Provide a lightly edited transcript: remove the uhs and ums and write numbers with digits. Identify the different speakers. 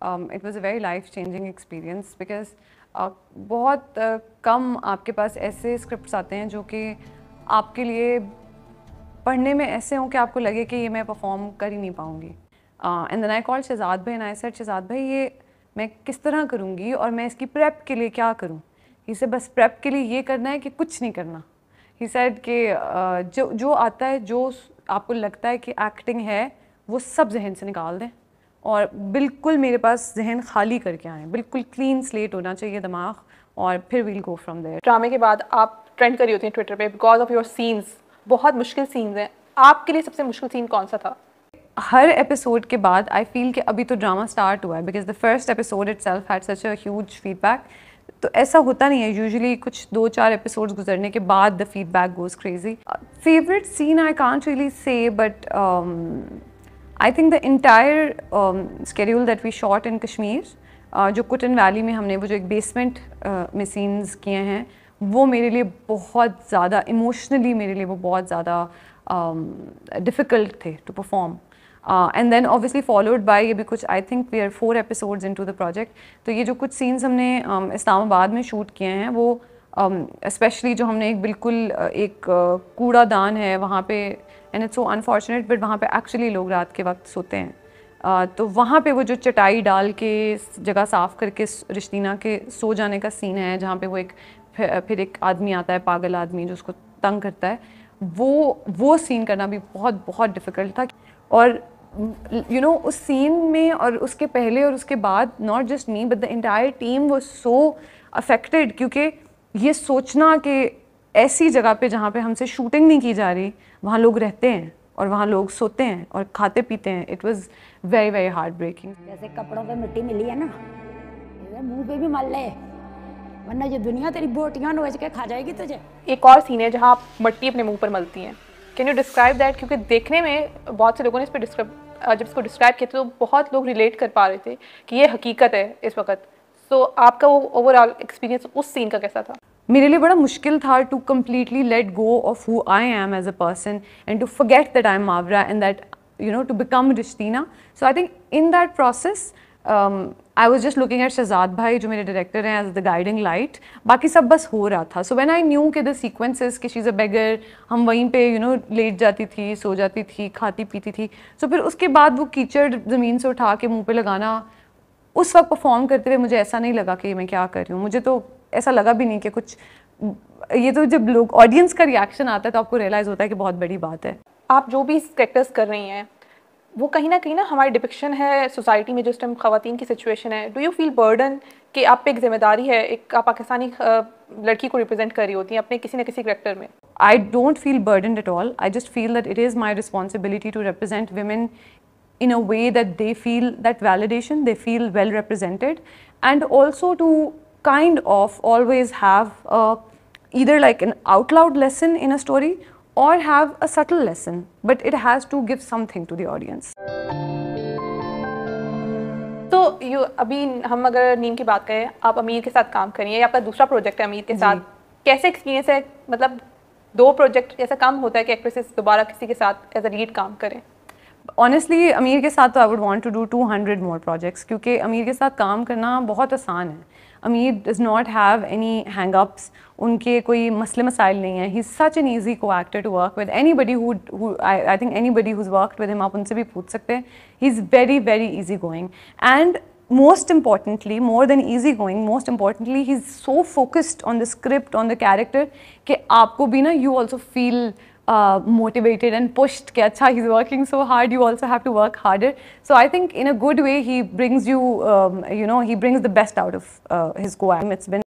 Speaker 1: It was a very life changing experience because बहुत कम आपके पास ऐसे स्क्रिप्ट्स आते हैं जो कि आपके लिए पढ़ने में ऐसे हों कि आपको लगे कि ये मैं परफॉर्म कर ही नहीं पाऊँगी। And then I called Shahzad भाई एंड आई सेड शहजाद भाई ये मैं किस तरह करूँगी और मैं इसकी प्रेप के लिए क्या करूँ। ही से बस प्रेप के लिए ये करना है कि कुछ नहीं करना। ही सेड कि जो आता है, जो आपको लगता है कि एक्टिंग है, वो सब जहन से निकाल दें और बिल्कुल मेरे पास जहन खाली करके आएँ, बिल्कुल क्लीन स्लेट होना चाहिए दिमाग, और फिर वील गो फ्रॉम देयर।
Speaker 2: ड्रामे के बाद आप ट्रेंड करी होती हैं ट्विटर पे बिकॉज ऑफ योर सीन्स, बहुत मुश्किल सीन्स हैं। आपके लिए सबसे मुश्किल सीन कौन सा था?
Speaker 1: हर एपिसोड के बाद आई फील कि अभी तो ड्रामा स्टार्ट हुआ है because the first episode itself had such a huge feedback. तो ऐसा होता नहीं है, यूजुअली कुछ 2-4 एपिसोड्स गुजरने के बाद the feedback goes crazy. Favourite scene I can't really say, but I think the entire schedule that we shot in Kashmir, जो कुटन वैली में हमने वो जो एक बेसमेंट में सीन्स किए हैं, वो मेरे लिए बहुत ज़्यादा इमोशनली, मेरे लिए वो बहुत ज़्यादा डिफ़िकल्ट थे to perform. And then obviously followed by ये भी कुछ, I think we are 4 episodes into the project. तो ये जो कुछ सीन्स हमने इस्लामाबाद में शूट किए हैं, वो स्पेशली जो हमने एक बिल्कुल एक कूड़ादान है वहाँ पे, and it's so unfortunate, but वहाँ पे एक्चुअली लोग रात के वक्त सोते हैं। तो वहाँ पे वो जो चटाई डाल के जगह साफ़ करके रिश्तीना के सो जाने का सीन है, जहाँ पे वो एक फिर एक आदमी आता है, पागल आदमी जो उसको तंग करता है, वो सीन करना भी बहुत बहुत डिफ़िकल्ट था। और यू नो उस सीन में और उसके पहले और उसके बाद, not just me but the entire team was so affected, क्योंकि ये सोचना कि ऐसी जगह पे जहाँ पे हमसे शूटिंग नहीं की जा रही, वहाँ लोग रहते हैं और वहाँ लोग सोते हैं और खाते पीते हैं, it was very very heart breaking.
Speaker 3: जैसे कपड़ों पे मिट्टी मिली है ना, मुंह पे भी मल ले, वरना ये दुनिया तेरी बोटियां नोच के खा जाएगी तुझे।
Speaker 2: एक और सीन है जहाँ आप मिट्टी अपने मुंह पर मलती हैं, कैन यू डिस्क्राइब दैट? क्योंकि देखने में बहुत से लोगों ने इस पर जब इसको डिस्क्राइब किया तो बहुत लोग रिलेट कर पा रहे थे कि ये हकीकत है इस वक्त। सो आपका वो ओवरऑल एक्सपीरियंस उस सीन का कैसा था?
Speaker 1: मेरे लिए बड़ा मुश्किल था to completely let go of who I am as a person and to forget that I am Mawra and that you know to become Rishtina. So I think in that process I was just looking at Shahzad भाई जो मेरे director हैं as the guiding light, बाकी सब बस हो रहा था। सो व्हेन आई न्यू कि द सीक्वेंसेस कि शी इज़ अ बेगर, हम वहीं पे यू नो लेट जाती थी, सो जाती थी, खाती पीती थी। सो फिर उसके बाद वो कीचड़ ज़मीन से उठा के मुंह पे लगाना, उस वक्त परफॉर्म करते हुए मुझे ऐसा नहीं लगा कि मैं क्या कर रही हूँ। मुझे तो ऐसा लगा भी नहीं कि कुछ, ये तो जब लोग ऑडियंस का रिएक्शन आता है तो आपको रियलाइज़ होता है कि बहुत बड़ी बात है।
Speaker 2: आप जो भी कैरेक्टर्स कर रही हैं वो कहीं ना हमारी डिपिक्शन है सोसाइटी में, जिस टाइम ख़वातीन की सिचुएशन है। डू यू फील बर्डन कि आप पे एक जिम्मेदारी है, एक आप पाकिस्तानी लड़की को रिप्रेजेंट कर रही होती हैं अपने किसी न किसी कैरेक्टर में?
Speaker 1: I don't feel burdened at all. I just feel that it is my responsibility to represent women in a way that they feel that validation, they feel well represented, and also to kind of always have either like an out loud lesson in a story or have a subtle lesson, but it has to give something to the audience.
Speaker 2: तो अभी हम अगर नीम की बात करें, आप अमीर के साथ काम करिए, आपका दूसरा प्रोजेक्ट है अमीर के साथ, कैसे एक्सपीरियंस है? मतलब 2 प्रोजेक्ट ऐसा काम होता है कि एक्ट्रेसेस दोबारा किसी के साथ एज अ लीड काम करें?
Speaker 1: ऑनेस्टली अमीर के साथ तो I would want to do 200 more projects, क्योंकि अमीर के साथ काम करना बहुत आसान है। Ameer does not have any hang-ups, उनके कोई मसले मसाइल नहीं है। He is such an easy co-actor to work with. Anybody who I think anybody whose worked with him, आप उनसे भी पूछ सकते हैं। He is very very easygoing and most importantly, more than easy going, most importantly, he's so focused on the script, on the character, कि आपको भी ना you also feel motivated and pushed कि अच्छा he's working so hard, you also have to work harder. So I think in a good way he brings you, you know, he brings the best out of his co-act. It's been